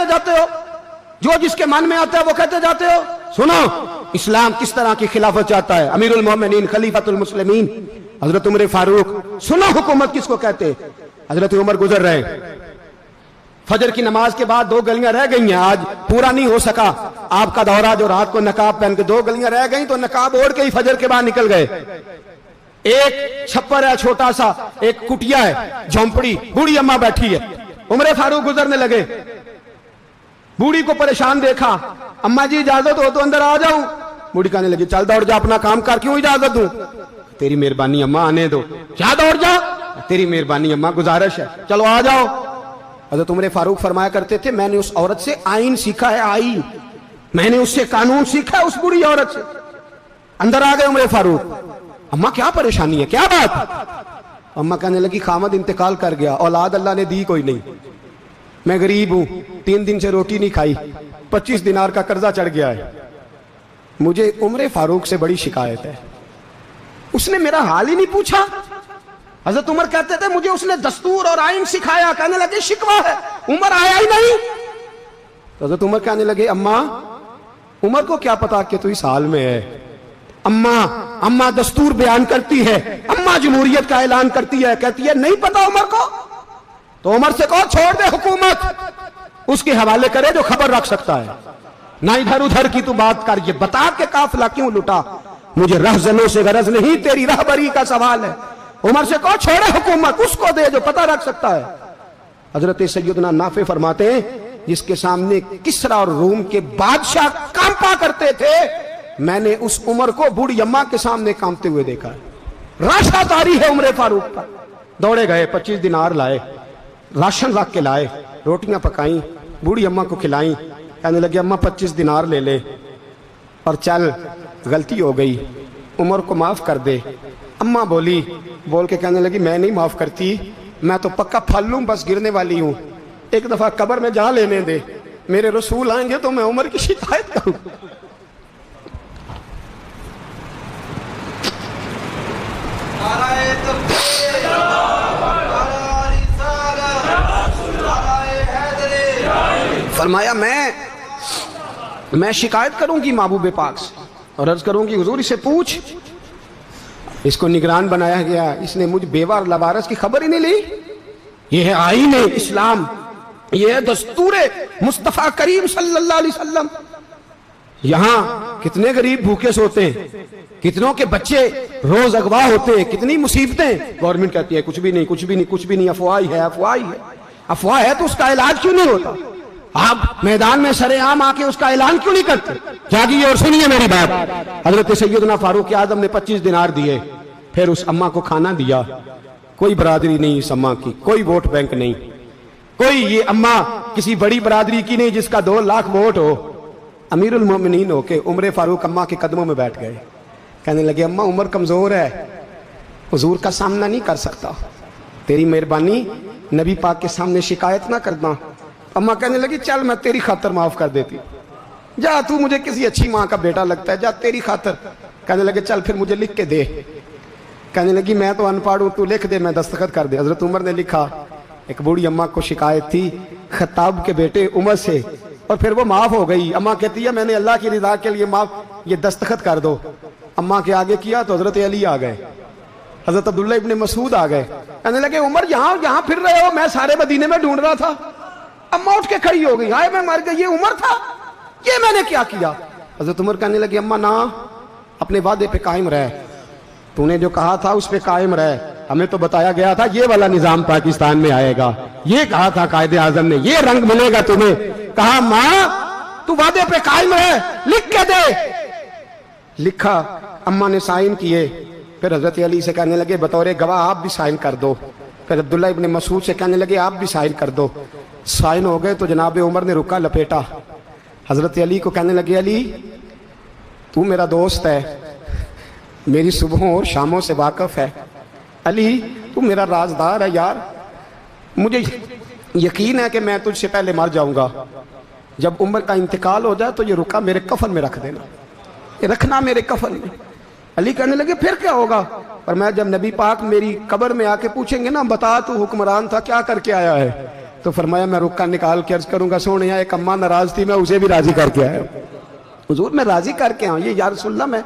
कहते जाते हो, जो जिसके मन में आता है वो कहते जाते हो। सुनो इस्लाम किस तरह की खिलाफत चाहता है। अमीरुल मोमिनीन खलीफतुल मुस्लिमीन हजरत उमर फारूक। सुनो हुकूमत किसको कहते। हजरत उमर गुजर रहे, फजर की नमाज के बाद 2 गलियां रह गई हैं, आज पूरा नहीं हो सका आपका दौरा, जो रात को नकाब पहन के 2 गलियां रह गई तो नकाब ओढ़ के ही फजर के बाद निकल गए। एक छप्पर है छोटा सा, एक कुटिया है, झोंपड़ी, बूढ़ी अम्मा बैठी है। उमर फारूक गुजरने लगे, बूढ़ी को परेशान देखा, अम्मा जी इजाजत हो तो अंदर आ जाऊं। बूढ़ी कहने लगी चल दौड़ जा, अपना काम कर, क्यों इजाजत दूं। तेरी मेहरबानी अम्मा, आने दो। जा दौड़ जा, तेरी मेहरबानी अम्मा, गुजारिश है, चलो आ जाओ। हज़रत उमर फारूक फरमाया करते थे मैंने उस औरत से आइन सीखा है, आइन, मैंने उससे कानून सीखा है, उस बुरी औरत से। अंदर आ गए उमर फारूक, अम्मा क्या परेशानी है, क्या बात। अम्मा कहने लगी खामद इंतकाल कर गया, औलाद अल्लाह ने दी कोई नहीं, मैं गरीब हूं, 3 दिन से रोटी नहीं खाई, 25 दिनार का कर्जा चढ़ गया है, मुझे उमर फारूक से बड़ी शिकायत है, उसने मेरा हाल ही नहीं पूछा। हजरत उमर कहते थे मुझे उसने दस्तूर और आइन सिखाया। कहने लगे शिकवा है, उमर आया ही नहीं। हजरत उमर कहने लगे अम्मा, उमर को क्या पता कि तू इस हाल में है। अम्मा दस्तूर बयान करती है, अम्मा जमहूरियत का ऐलान करती है, कहती है नहीं पता उमर को, तो उमर से कहो छोड़ दे हुकूमत, उसके हवाले करे जो खबर रख सकता है, ना इधर उधर की तू बात कर, ये बता के काफिला क्यों लुटा, मुझे रहजनों से गरज नहीं, तेरी रहबरी का सवाल है। उमर से कहो छोड़े हुकूमत, उसको दे जो पता रख सकता है। हजरत सैयदना नाफे फरमाते हैं जिसके सामने किसरा और रूम के बादशाह कांपा करते थे, मैंने उस उमर को बूढ़ी अम्मा के सामने कांपते हुए देखा है। राशा तारी है उमर फारूक का। दौड़े गए, 25 दिनार लाए, राशन रख के लाए, रोटियां पकाई, बूढ़ी अम्मा को खिलाई। कहने लगे अम्मा 25 दिनार ले ले और चल, गलती हो गई, उमर को माफ कर दे। अम्मा बोली, बोल के कहने लगी मैं नहीं माफ करती, मैं तो पक्का फल लूं, बस गिरने वाली हूं, एक दफा कब्र में जा लेने दे, मेरे रसूल आएंगे तो मैं उमर की शिकायत करूं। फरमाया मैं शिकायत करूंगी महबूब पाक से और अर्ज करूंगी हुजूर इसे पूछ, इसको निगरान बनाया गया, इसने मुझ बेवार लवारस की खबर ही नहीं ली। यह है आईन इस्लाम, यह है दस्तूर मुस्तफा करीम सल्लल्लाहु अलैहि वसल्लम। यहां कितने गरीब भूखे सोते हैं, कितनों के बच्चे रोज अगवा होते हैं, कितनी मुसीबतें। गवर्नमेंट कहती है कुछ भी नहीं, कुछ भी नहीं, कुछ भी नहीं, अफवाह ही है, अफवाह ही है। अफवाह है तो उसका इलाज क्यों नहीं होता। आप मैदान में सरेआम आके उसका ऐलान क्यों नहीं करते। जागिए और सुनिए मेरी बात। हजरत सैयदना फारूक आजम ने 25 दिनार दिए, फिर उस अम्मा को खाना दिया। कोई बरादरी नहीं इस अम्मा की, कोई वोट बैंक नहीं, कोई ये अम्मा किसी बड़ी बरादरी की नहीं जिसका 2 लाख वोट हो। अमीरुल मोमिनीन होके उमर फारूक अम्मा के कदमों में बैठ गए। कहने लगे अम्मा उमर कमजोर है, हुजूर का सामना नहीं कर सकता, तेरी मेहरबानी नबी पाक के सामने शिकायत ना करना। अम्मा कहने लगी चल मैं तेरी खातर माफ कर देती, जा तू मुझे किसी अच्छी माँ का बेटा लगता है, जा तेरी खातर। कहने लगे चल फिर मुझे लिख के दे। कहने लगी मैं तो अनपढ़ हूं, तू लिख दे, मैं दस्तखत कर दे। हजरत उमर ने लिखा। एक बूढ़ी अम्मा को शिकायत थी खत्ताब के बेटे उमर से, और फिर वो माफ हो गई। अम्मा कहती है मैंने अल्लाह की रिदा के लिए माफ, ये दस्तखत कर दो। अम्मा के आगे किया तो हजरत अली आ गए, हजरत अब्दुल्ला इब्ने मसूद आ गए। कहने लगे उमर यहाँ फिर रहे हो, मैं सारे मदीने में ढूंढ रहा था। अम्मा उठ के खड़ी हो गई, हाय मैं मर गई, ये उमर था, ये मैंने क्या किया। हजरत उमर कहने लगे अम्मा ना, अपने वादे पे कायम रह, तूने जो कहा था उस पे कायम रह, हमें तो बताया गया था ये वाला निजाम पाकिस्तान में आएगा, ये कहा था कायदे आजम ने, ये रंग मिलेगा तुम्हें। कहा माँ तू वादे पे कायम रह, लिख के दे। लिखा, अम्मा ने साइन किए। फिर हजरत अली से कहने लगे बतौर गवाह आप भी साइन कर दो। फिर अब्दुल्ला इब्ने मसूद से कहने लगे आप भी साइन कर दो। साइन हो गए तो जनाब उमर ने रुका लपेटा। हजरत अली को कहने लगे अली तू मेरा दोस्त है, मेरी सुबहों और शामों से वाकिफ है, अली तू मेरा राजदार है यार, मुझे यकीन है कि मैं तुझसे पहले मर जाऊंगा, जब उमर का इंतकाल हो जाए तो ये रुका मेरे कफन में रख देना, ये रखना मेरे कफन में। अली कहने लगे फिर क्या होगा। पर मैं जब नबी पाक मेरी कब्र में आके पूछेंगे ना बता तू हुक्मरान था क्या करके आया है, तो फरमाया मैं रुक्का निकाल के अर्ज करूंगा सोने एक अम्मा नाराज थी मैं उसे भी राजी करके आया। हुजूर मैं राजी करके आऊँ ये या रसूलल्लाह मैं